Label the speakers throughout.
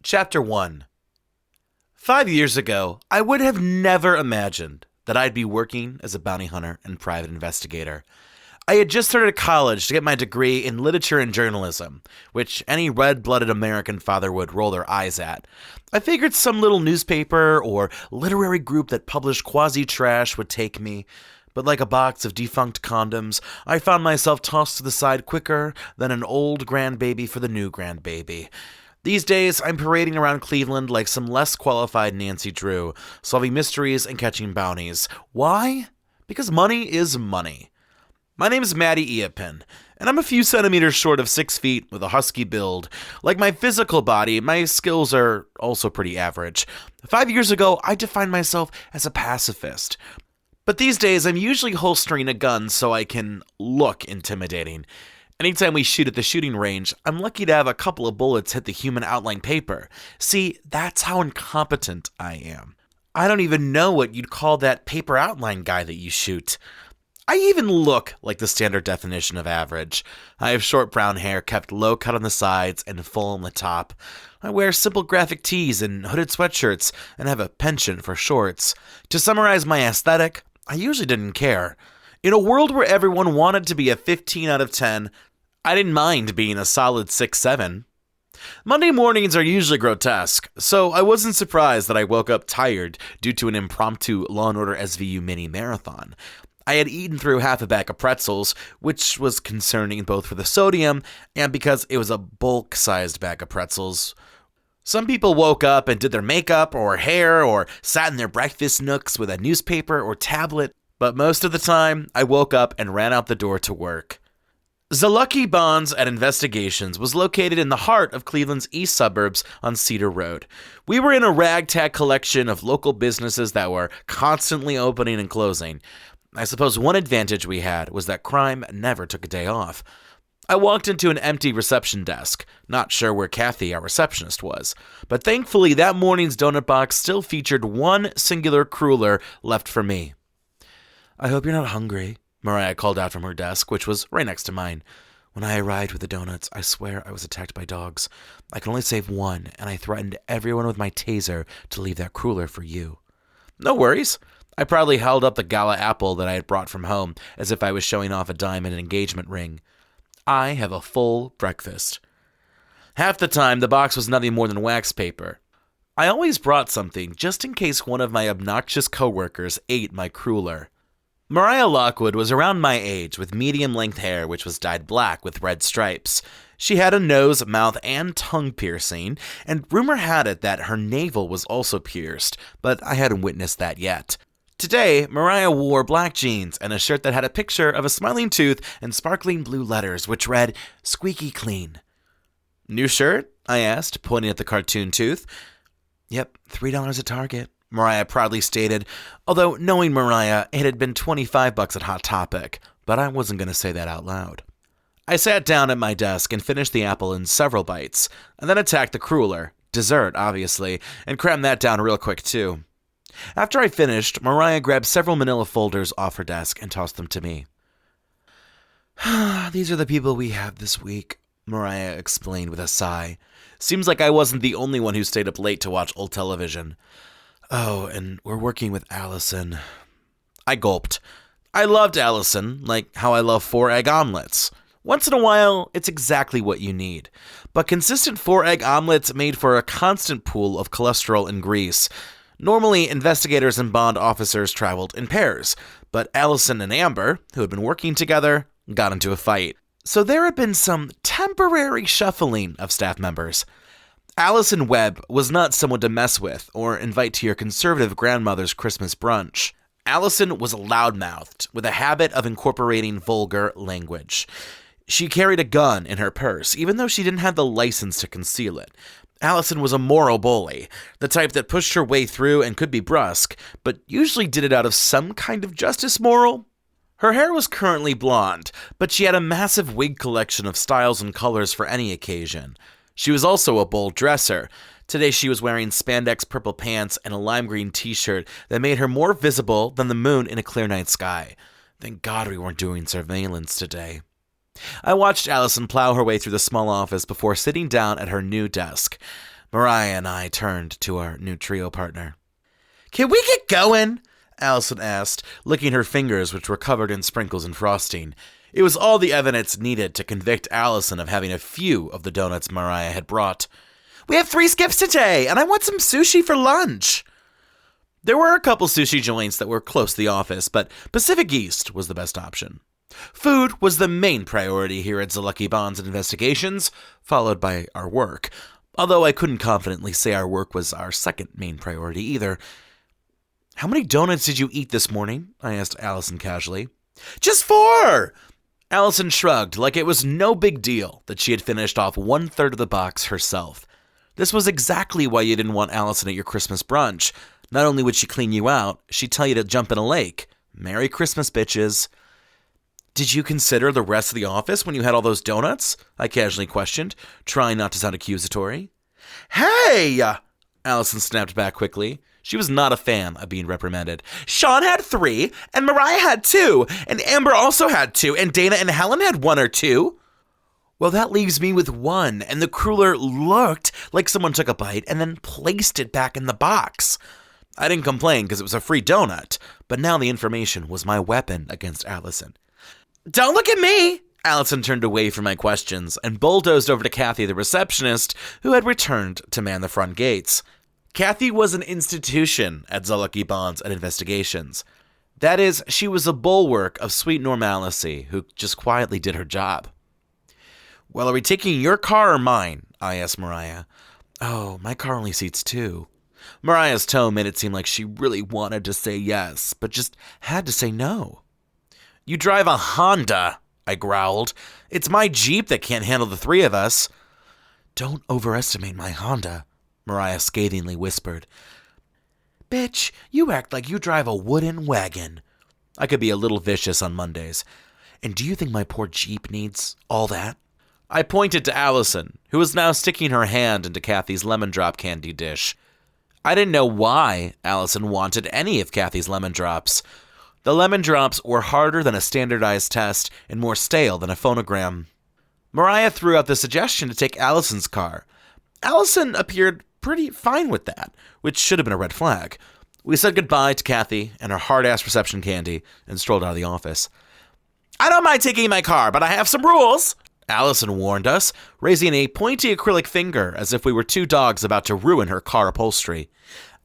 Speaker 1: Chapter 1. 5 years ago, I would have never imagined that I'd be working as a bounty hunter and private investigator. I had just started college to get my degree in literature and journalism, which any red-blooded American father would roll their eyes at. I figured some little newspaper or literary group that published quasi-trash would take me. But like a box of defunct condoms, I found myself tossed to the side quicker than an old grandbaby for the new grandbaby. These days, I'm parading around Cleveland like some less qualified Nancy Drew, solving mysteries and catching bounties. Why? Because money is money. My name is Matty Iapen, and I'm a few centimeters short of 6 feet with a husky build. Like my physical body, my skills are also pretty average. 5 years ago, I defined myself as a pacifist. But these days, I'm usually holstering a gun so I can look intimidating. Anytime we shoot at the shooting range, I'm lucky to have a couple of bullets hit the human outline paper. See, that's how incompetent I am. I don't even know what you'd call that paper outline guy that you shoot. I even look like the standard definition of average. I have short brown hair kept low cut on the sides and full on the top. I wear simple graphic tees and hooded sweatshirts and have a penchant for shorts. To summarize my aesthetic, I usually didn't care. In a world where everyone wanted to be a 15 out of 10, I didn't mind being a solid 6-7. Monday mornings are usually grotesque, so I wasn't surprised that I woke up tired due to an impromptu Law & Order SVU mini marathon. I had eaten through half a bag of pretzels, which was concerning both for the sodium and because it was a bulk-sized bag of pretzels. Some people woke up and did their makeup or hair or sat in their breakfast nooks with a newspaper or tablet, but most of the time, I woke up and ran out the door to work. Zalucky Bonds at Investigations was located in the heart of Cleveland's east suburbs on Cedar Road. We were in a ragtag collection of local businesses that were constantly opening and closing. I suppose one advantage we had was that crime never took a day off. I walked into an empty reception desk, not sure where Kathy, our receptionist, was, but thankfully that morning's donut box still featured one singular cruller left for me. "I hope you're not hungry," Mariah called out from her desk, which was right next to mine. "When I arrived with the donuts, I swear I was attacked by dogs. I could only save one, and I threatened everyone with my taser to leave that cruller for you." "No worries." I proudly held up the gala apple that I had brought from home, as if I was showing off a diamond engagement ring. "I have a full breakfast." Half the time, the box was nothing more than wax paper. I always brought something, just in case one of my obnoxious coworkers ate my cruller. Mariah Lockwood was around my age, with medium-length hair which was dyed black with red stripes. She had a nose, mouth, and tongue piercing, and rumor had it that her navel was also pierced, but I hadn't witnessed that yet. Today, Mariah wore black jeans and a shirt that had a picture of a smiling tooth and sparkling blue letters, which read, "Squeaky clean." "New shirt?" I asked, pointing at the cartoon tooth. "Yep, $3 at Target," Mariah proudly stated, although knowing Mariah, it had been $25 at Hot Topic, but I wasn't going to say that out loud. I sat down at my desk and finished the apple in several bites, and then attacked the cruller, dessert obviously, and crammed that down real quick too. After I finished, Mariah grabbed several manila folders off her desk and tossed them to me. "These are the people we have this week," Mariah explained with a sigh. Seems like I wasn't the only one who stayed up late to watch old television. "Oh, and we're working with Alison." I gulped. I loved Alison, like how I love 4-egg omelets. Once in a while, it's exactly what you need. But consistent 4-egg omelets made for a constant pool of cholesterol and grease. Normally, investigators and bond officers traveled in pairs, but Alison and Amber, who had been working together, got into a fight. So there had been some temporary shuffling of staff members. Alison Webb was not someone to mess with or invite to your conservative grandmother's Christmas brunch. Alison was loudmouthed, with a habit of incorporating vulgar language. She carried a gun in her purse, even though she didn't have the license to conceal it. Alison was a moral bully, the type that pushed her way through and could be brusque, but usually did it out of some kind of justice moral. Her hair was currently blonde, but she had a massive wig collection of styles and colors for any occasion. She was also a bold dresser. Today she was wearing spandex purple pants and a lime green t-shirt that made her more visible than the moon in a clear night sky. Thank God we weren't doing surveillance today. I watched Alison plow her way through the small office before sitting down at her new desk. Mariah and I turned to our new trio partner. "Can we get going?" Alison asked, licking her fingers, which were covered in sprinkles and frosting. It was all the evidence needed to convict Alison of having a few of the donuts Mariah had brought. "We have 3 skips today, and I want some sushi for lunch." There were a couple sushi joints that were close to the office, but Pacific East was the best option. Food was the main priority here at Zaleki Bonds and Investigations, followed by our work. Although I couldn't confidently say our work was our second main priority either. "How many donuts did you eat this morning?" I asked Alison casually. "Just 4!" Alison shrugged like it was no big deal that she had finished off 1/3 of the box herself. This was exactly why you didn't want Alison at your Christmas brunch. Not only would she clean you out, she'd tell you to jump in a lake. Merry Christmas, bitches. "Did you consider the rest of the office when you had all those donuts?" I casually questioned, trying not to sound accusatory. "Hey!" Alison snapped back quickly. She was not a fan of being reprimanded. "Sean had 3, and Mariah had 2, and Amber also had 2, and Dana and Helen had 1 or 2. "Well, that leaves me with 1, and the cruller looked like someone took a bite and then placed it back in the box." I didn't complain because it was a free donut, but now the information was my weapon against Alison. "Don't look at me!" Alison turned away from my questions and bulldozed over to Kathy, the receptionist, who had returned to man the front gates. Kathy was an institution at Zaleki Bonds and Investigations. That is, she was a bulwark of sweet normalcy who just quietly did her job. "Well, are we taking your car or mine?" I asked Mariah. "Oh, my car only seats 2. Mariah's tone made it seem like she really wanted to say yes, but just had to say no. "You drive a Honda," I growled. "It's my Jeep that can't handle the 3 of us." "Don't overestimate my Honda," Mariah scathingly whispered. "Bitch, you act like you drive a wooden wagon." I could be a little vicious on Mondays. "And do you think my poor Jeep needs all that?" I pointed to Alison, who was now sticking her hand into Kathy's lemon drop candy dish. I didn't know why Alison wanted any of Kathy's lemon drops. The lemon drops were harder than a standardized test and more stale than a phonogram. Mariah threw out the suggestion to take Alison's car. Alison appeared pretty fine with that, which should have been a red flag. We said goodbye to Kathy and her hard-ass reception candy and strolled out of the office. "I don't mind taking my car, but I have some rules," Alison warned us, raising a pointy acrylic finger as if we were 2 dogs about to ruin her car upholstery.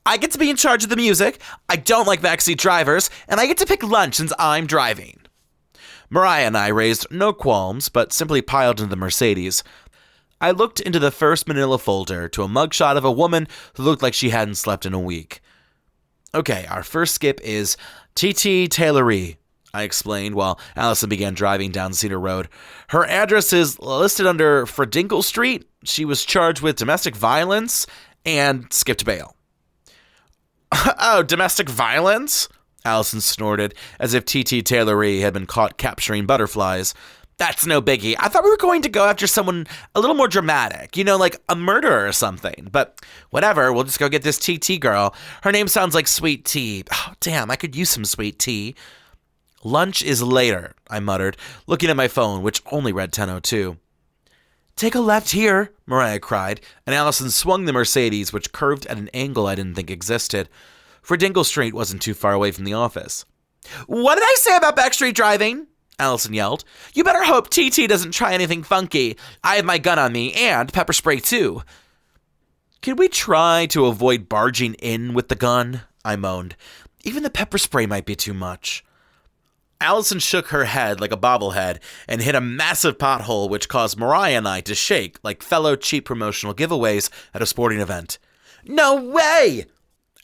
Speaker 1: "I get to be in charge of the music, I don't like backseat drivers, and I get to pick lunch since I'm driving." Mariah and I raised no qualms, but simply piled into the Mercedes. I looked into the first manila folder to a mugshot of a woman who looked like she hadn't slept in a week. "Okay, our first skip is T.T. Tailory," I explained while Alison began driving down Cedar Road. "Her address is listed under Findie Street. She was charged with domestic violence and skipped bail." "Oh, domestic violence?" Alison snorted, as if T.T. Tailory had been caught capturing butterflies. "That's no biggie. I thought we were going to go after someone a little more dramatic, like a murderer or something. But whatever, we'll just go get this T.T. girl. Her name sounds like sweet tea. Oh, damn, I could use some sweet tea." "Lunch is later," I muttered, looking at my phone, which only read 10:02. "Take a left here," Mariah cried, and Alison swung the Mercedes, which curved at an angle I didn't think existed. Findie Street wasn't too far away from the office. "What did I say about backstreet driving?" Alison yelled. "You better hope TT doesn't try anything funky. I have my gun on me, and pepper spray too." "Can we try to avoid barging in with the gun?" I moaned. "Even the pepper spray might be too much." Alison shook her head like a bobblehead and hit a massive pothole which caused Mariah and I to shake like fellow cheap promotional giveaways at a sporting event. "No way!"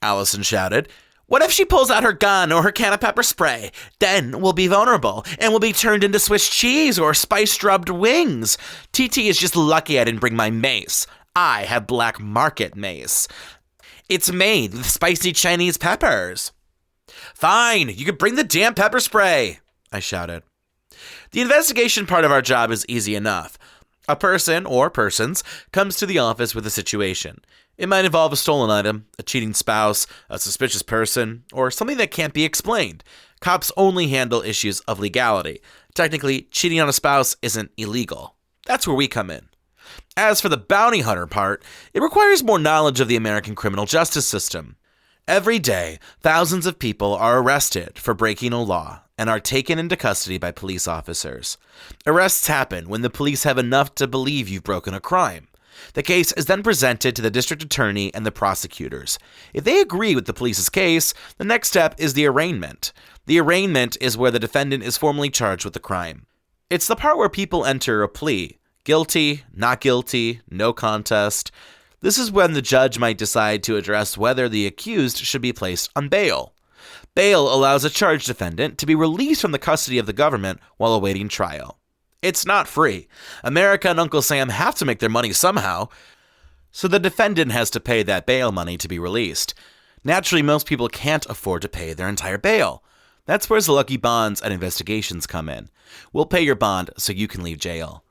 Speaker 1: Alison shouted. "What if she pulls out her gun or her can of pepper spray? Then we'll be vulnerable, and we'll be turned into Swiss cheese or spice-rubbed wings. TT is just lucky I didn't bring my mace. I have black market mace. It's made with spicy Chinese peppers." "Fine, you can bring the damn pepper spray," I shouted. The investigation part of our job is easy enough. A person or persons comes to the office with a situation. It might involve a stolen item, a cheating spouse, a suspicious person, or something that can't be explained. Cops only handle issues of legality. Technically, cheating on a spouse isn't illegal. That's where we come in. As for the bounty hunter part, it requires more knowledge of the American criminal justice system. Every day, thousands of people are arrested for breaking a law and are taken into custody by police officers. Arrests happen when the police have enough to believe you've broken a crime. The case is then presented to the district attorney and the prosecutors. If they agree with the police's case, the next step is the arraignment. The arraignment is where the defendant is formally charged with the crime. It's the part where people enter a plea. Guilty, not guilty, no contest. This is when the judge might decide to address whether the accused should be placed on bail. Bail allows a charged defendant to be released from the custody of the government while awaiting trial. It's not free. America and Uncle Sam have to make their money somehow, so the defendant has to pay that bail money to be released. Naturally, most people can't afford to pay their entire bail. That's where lucky bonds and investigations come in. We'll pay your bond so you can leave jail.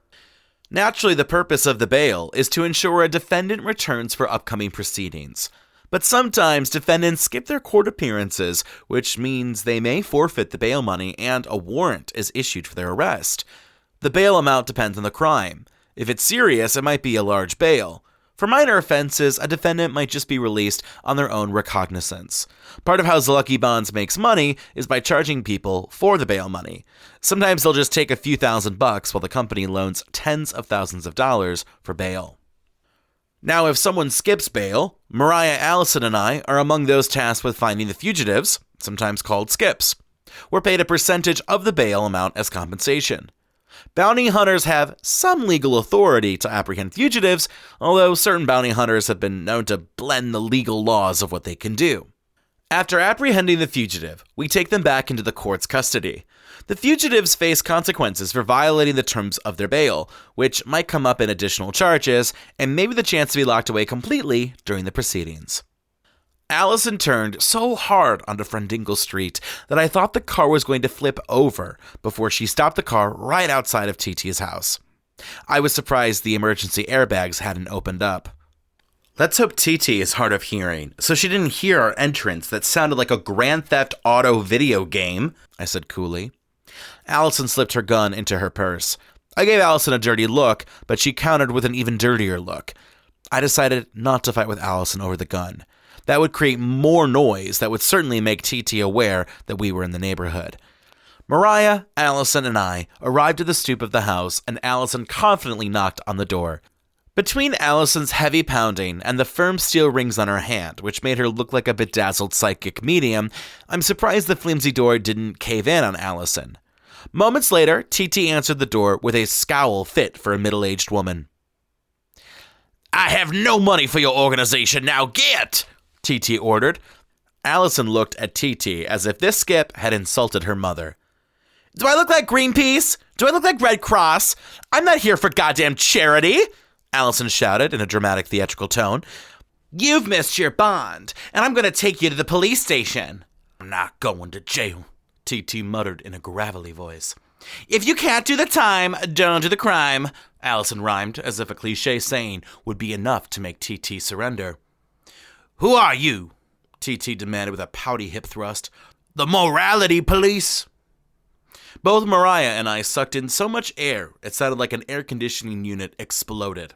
Speaker 1: Naturally, the purpose of the bail is to ensure a defendant returns for upcoming proceedings. But sometimes defendants skip their court appearances, which means they may forfeit the bail money and a warrant is issued for their arrest. The bail amount depends on the crime. If it's serious, it might be a large bail. For minor offenses, a defendant might just be released on their own recognizance. Part of how Lucky Bonds makes money is by charging people for the bail money. Sometimes they'll just take a few $1,000 while the company loans tens of thousands of dollars for bail. Now, if someone skips bail, Mariah, Alison, and I are among those tasked with finding the fugitives, sometimes called skips. We're paid a percentage of the bail amount as compensation. Bounty hunters have some legal authority to apprehend fugitives, although certain bounty hunters have been known to blend the legal laws of what they can do. After apprehending the fugitive, we take them back into the court's custody. The fugitives face consequences for violating the terms of their bail, which might come up in additional charges, and maybe the chance to be locked away completely during the proceedings. Alison turned so hard onto Findie Street that I thought the car was going to flip over before she stopped the car right outside of TT's house. I was surprised the emergency airbags hadn't opened up. Let's hope TT is hard of hearing, so she didn't hear our entrance that sounded like a Grand Theft Auto video game, I said coolly. Alison slipped her gun into her purse. I gave Alison a dirty look, but she countered with an even dirtier look. I decided not to fight with Alison over the gun. That would create more noise that would certainly make TT aware that we were in the neighborhood. Mariah, Alison, and I arrived at the stoop of the house, and Alison confidently knocked on the door. Between Alison's heavy pounding and the firm steel rings on her hand, which made her look like a bedazzled psychic medium, I'm surprised the flimsy door didn't cave in on Alison. Moments later, TT answered the door with a scowl fit for a middle-aged woman. "I have no money for your organization, now get!" TT ordered. Alison looked at TT as if this skip had insulted her mother. "Do I look like Greenpeace? Do I look like Red Cross? I'm not here for goddamn charity!" Alison shouted in a dramatic theatrical tone. "You've missed your bond, and I'm going to take you to the police station." "I'm not going to jail," TT muttered in a gravelly voice. "If you can't do the time, don't do the crime," Alison rhymed, as if a cliche saying would be enough to make TT surrender. "Who are you?" TT demanded with a pouty hip thrust. "The morality police." Both Mariah and I sucked in so much air, it sounded like an air conditioning unit exploded.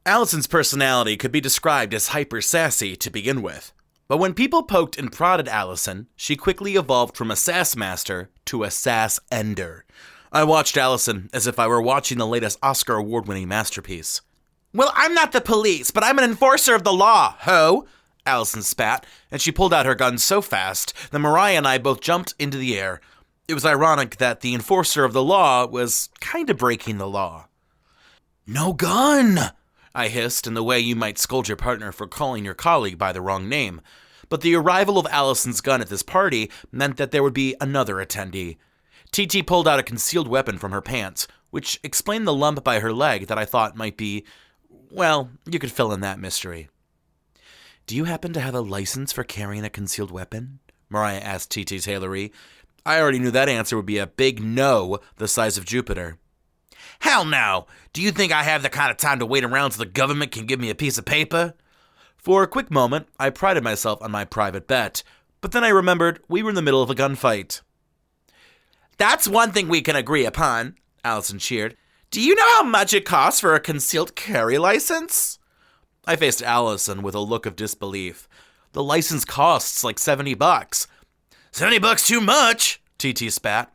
Speaker 1: Alison's personality could be described as hyper-sassy to begin with. But when people poked and prodded Alison, she quickly evolved from a sass master to a sass ender. I watched Alison as if I were watching the latest Oscar award-winning masterpiece. "Well, I'm not the police, but I'm an enforcer of the law, ho!" Alison spat, and she pulled out her gun so fast that Mariah and I both jumped into the air. It was ironic that the enforcer of the law was kind of breaking the law. "No gun!" I hissed in the way you might scold your partner for calling your colleague by the wrong name. But the arrival of Alison's gun at this party meant that there would be another attendee. TT pulled out a concealed weapon from her pants, which explained the lump by her leg that I thought might be, well, you could fill in that mystery. "Do you happen to have a license for carrying a concealed weapon?" Mariah asked TT's Hillary. I already knew that answer would be a big no the size of Jupiter. "Hell no! Do you think I have the kind of time to wait around so the government can give me a piece of paper?" For a quick moment, I prided myself on my private bet, but then I remembered we were in the middle of a gunfight. "That's one thing we can agree upon," Alison cheered. Do you know how much it costs for a concealed carry license? I faced Allison with a look of disbelief. The license costs like $70. $70 too much, TT spat.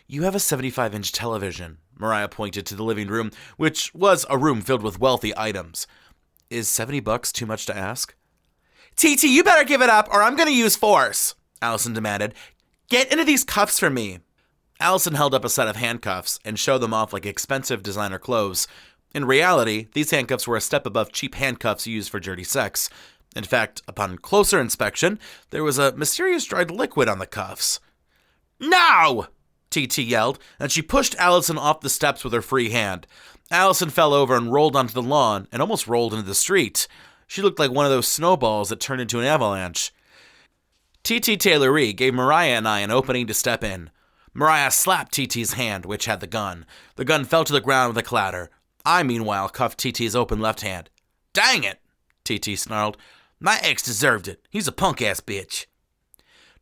Speaker 1: You have a 75-inch television. Mariah pointed to the living room, which was a room filled with wealthy items. Is $70 too much to ask? TT, you better give it up or I'm going to use force, Allison demanded. Get into these cuffs for me. Allison held up a set of handcuffs and showed them off like expensive designer clothes. In reality, these handcuffs were a step above cheap handcuffs used for dirty sex. In fact, upon closer inspection, there was a mysterious dried liquid on the cuffs. No! TT yelled, and she pushed Allison off the steps with her free hand. Allison fell over and rolled onto the lawn and almost rolled into the street. She looked like one of those snowballs that turned into an avalanche. TT Taylor gave Mariah and I an opening to step in. Mariah slapped TT's hand, which had the gun. The gun fell to the ground with a clatter. I, meanwhile, cuffed TT's open left hand. Dang it, TT snarled. My ex deserved it. He's a punk-ass bitch.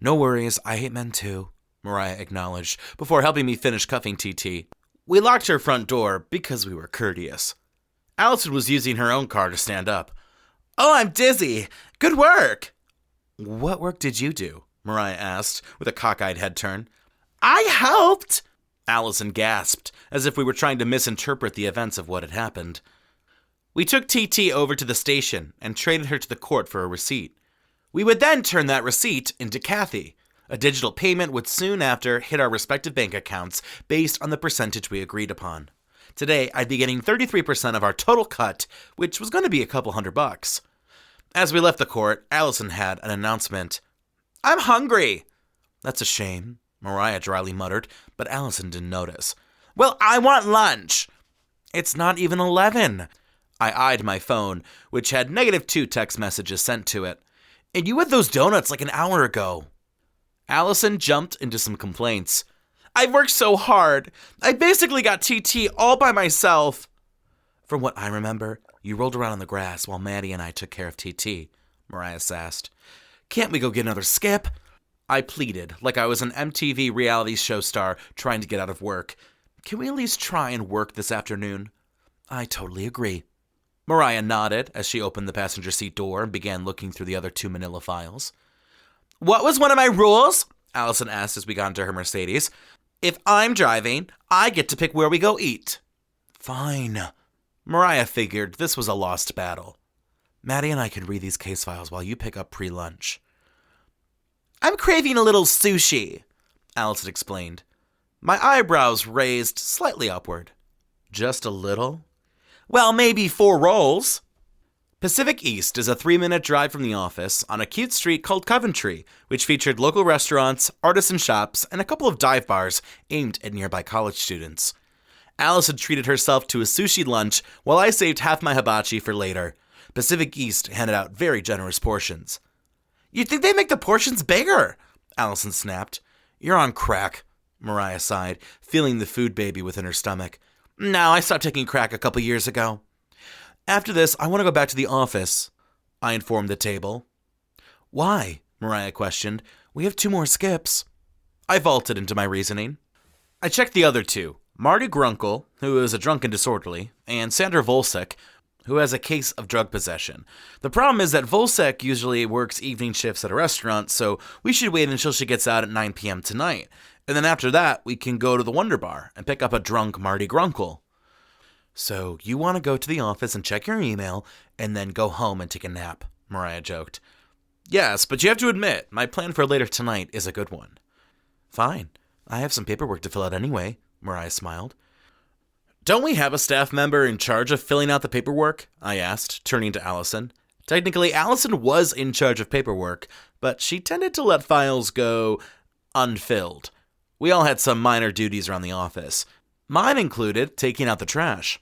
Speaker 1: No worries, I hate men too, Mariah acknowledged, before helping me finish cuffing TT. We locked her front door because we were courteous. Allison was using her own car to stand up. Oh, I'm dizzy. Good work. What work did you do? Mariah asked, with a cockeyed head turn. I helped, Allison gasped, as if we were trying to misinterpret the events of what had happened. We took TT over to the station and traded her to the court for a receipt. We would then turn that receipt into Kathy. A digital payment would soon after hit our respective bank accounts based on the percentage we agreed upon. Today, I'd be getting 33% of our total cut, which was going to be a couple $100. As we left the court, Allison had an announcement. I'm hungry. That's a shame, Mariah dryly muttered, but Allison didn't notice. Well, I want lunch. It's not even 11. I eyed my phone, which had -2 text messages sent to it. And you had those donuts like an hour ago. Allison jumped into some complaints. I've worked so hard. I basically got TT all by myself. From what I remember, you rolled around on the grass while Matty and I took care of TT, Mariah sassed. Can't we go get another skip? I pleaded, like I was an MTV reality show star trying to get out of work. Can we at least try and work this afternoon? I totally agree. Mariah nodded as she opened the passenger seat door and began looking through the other 2 manila files. What was one of my rules? Allison asked as we got into her Mercedes. If I'm driving, I get to pick where we go eat. Fine. Mariah figured this was a lost battle. Matty and I can read these case files while you pick up pre-lunch. I'm craving a little sushi, Allison explained. My eyebrows raised slightly upward. Just a little? Well, maybe 4 rolls. Pacific East is a 3-minute drive from the office on a cute street called Coventry, which featured local restaurants, artisan shops, and a couple of dive bars aimed at nearby college students. Allison treated herself to a sushi lunch while I saved half my hibachi for later. Pacific East handed out very generous portions. You'd think they make the portions bigger, Allison snapped. You're on crack, Mariah sighed, feeling the food baby within her stomach. No, I stopped taking crack a couple years ago. After this, I want to go back to the office, I informed the table. Why? Mariah questioned. We have 2 more skips. I vaulted into my reasoning. I checked the other 2, Marty Grunkle, who is a drunk and disorderly, and Sandra Volsek, who has a case of drug possession. The problem is that Volsek usually works evening shifts at a restaurant, so we should wait until she gets out at 9 p.m. tonight. And then after that, we can go to the Wonder Bar and pick up a drunk Marty Grunkle. So you want to go to the office and check your email and then go home and take a nap, Mariah joked. Yes, but you have to admit, my plan for later tonight is a good one. Fine. I have some paperwork to fill out anyway, Mariah smiled. Don't we have a staff member in charge of filling out the paperwork? I asked, turning to Allison. Technically, Allison was in charge of paperwork, but she tended to let files go unfilled. We all had some minor duties around the office. Mine included taking out the trash.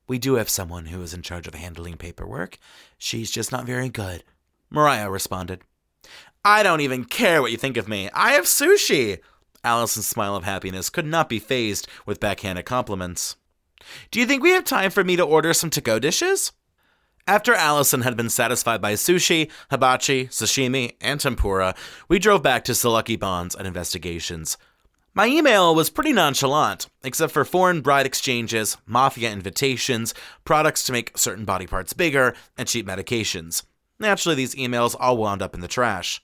Speaker 1: We do have someone who is in charge of handling paperwork. She's just not very good, Mariah responded. I don't even care what you think of me. I have sushi. Allison's smile of happiness could not be fazed with backhanded compliments. Do you think we have time for me to order some to-go dishes? After Allison had been satisfied by sushi, hibachi, sashimi, and tempura, we drove back to Selucky Bonds and Investigations. My email was pretty nonchalant, except for foreign bride exchanges, mafia invitations, products to make certain body parts bigger, and cheap medications. Naturally, these emails all wound up in the trash.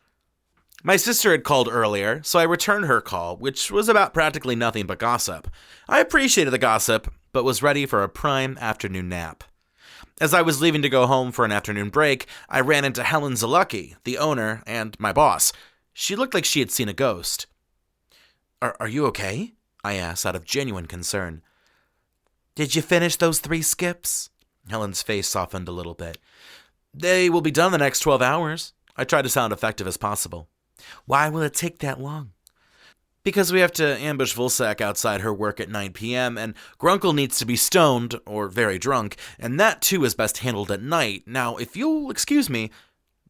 Speaker 1: My sister had called earlier, so I returned her call, which was about practically nothing but gossip. I appreciated the gossip, but was ready for a prime afternoon nap. As I was leaving to go home for an afternoon break, I ran into Helen Zalucky, the owner, and my boss. She looked like she had seen a ghost. Are you okay? I asked out of genuine concern. Did you finish those 3 skips? Helen's face softened a little bit. They will be done in the next 12 hours. I tried to sound effective as possible. Why will it take that long? Because we have to ambush Vulsak outside her work at 9 p.m., and Grunkle needs to be stoned, or very drunk, and that too is best handled at night. Now, if you'll excuse me.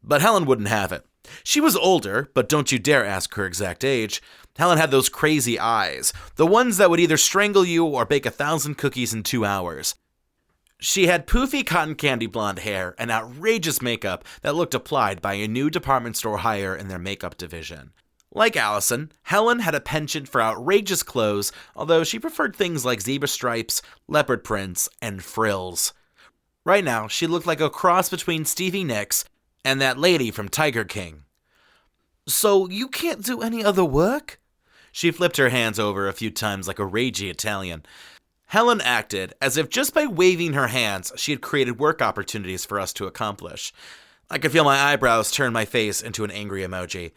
Speaker 1: But Helen wouldn't have it. She was older, but don't you dare ask her exact age. Helen had those crazy eyes, the ones that would either strangle you or bake 1,000 cookies in 2 hours. She had poofy cotton candy blonde hair and outrageous makeup that looked applied by a new department store hire in their makeup division. Like Alison, Helen had a penchant for outrageous clothes, although she preferred things like zebra stripes, leopard prints, and frills. Right now, she looked like a cross between Stevie Nicks and that lady from Tiger King. So you can't do any other work? She flipped her hands over a few times like a ragey Italian. Helen acted as if just by waving her hands, she had created work opportunities for us to accomplish. I could feel my eyebrows turn my face into an angry emoji.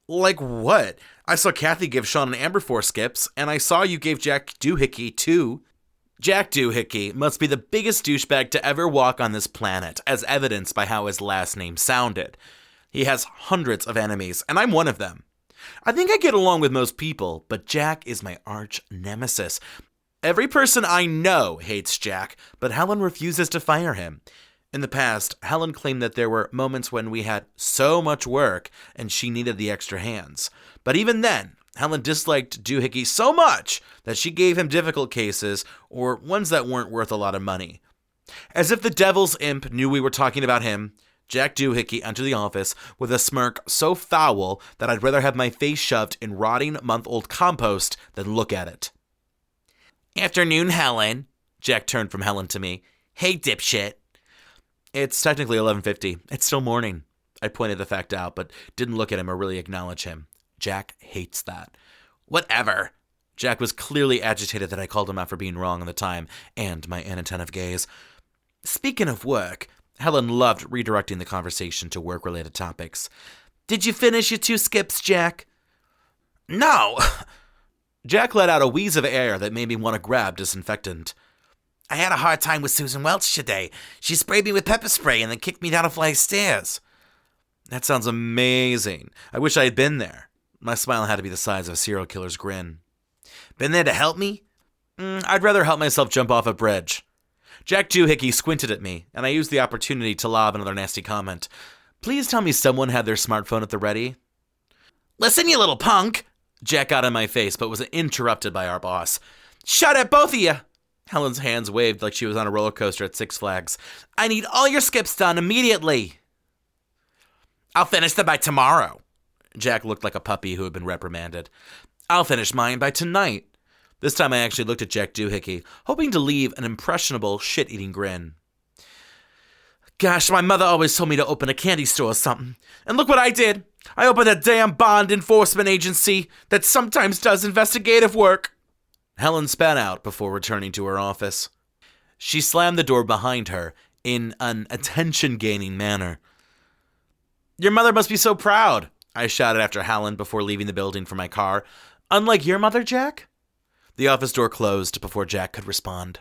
Speaker 1: Like what? I saw Kathy give Sean and Amber 4 skips, and I saw you gave Jack Doohickey 2. Jack Doohickey must be the biggest douchebag to ever walk on this planet, as evidenced by how his last name sounded. He has hundreds of enemies, and I'm one of them. I think I get along with most people, but Jack is my arch nemesis. Every person I know hates Jack, but Helen refuses to fire him. In the past, Helen claimed that there were moments when we had so much work and she needed the extra hands. But even then, Helen disliked Doohickey so much that she gave him difficult cases or ones that weren't worth a lot of money. As if the devil's imp knew we were talking about him, Jack Doohickey entered the office with a smirk so foul that I'd rather have my face shoved in rotting month-old compost than look at it. Afternoon, Helen. Jack turned from Helen to me. Hey, dipshit. It's technically 11:50. It's still morning. I pointed the fact out, but didn't look at him or really acknowledge him. Jack hates that. Whatever. Jack was clearly agitated that I called him out for being wrong on the time and my inattentive gaze. Speaking of work, Helen loved redirecting the conversation to work-related topics. Did you finish your 2 skips, Jack? No. Jack let out a wheeze of air that made me want to grab disinfectant. I had a hard time with Susan Welch today. She sprayed me with pepper spray and then kicked me down a flight of stairs. That sounds amazing. I wish I had been there. My smile had to be the size of a serial killer's grin. Been there to help me? I'd rather help myself jump off a bridge. Jack Doohickey squinted at me, and I used the opportunity to lob another nasty comment. Please tell me someone had their smartphone at the ready. Listen, you little punk! Jack got in my face, but was interrupted by our boss. Shut it, both of you! Helen's hands waved like she was on a roller coaster at Six Flags. I need all your skips done immediately. I'll finish them by tomorrow. Jack looked like a puppy who had been reprimanded. I'll finish mine by tonight. This time I actually looked at Jack Doohickey, hoping to leave an impressionable, shit-eating grin. Gosh, my mother always told me to open a candy store or something. And look what I did. I opened a damn bond enforcement agency that sometimes does investigative work. Helen spat out before returning to her office. She slammed the door behind her in an attention-gaining manner. Your mother must be so proud, I shouted after Helen before leaving the building for my car. Unlike your mother, Jack? The office door closed before Jack could respond.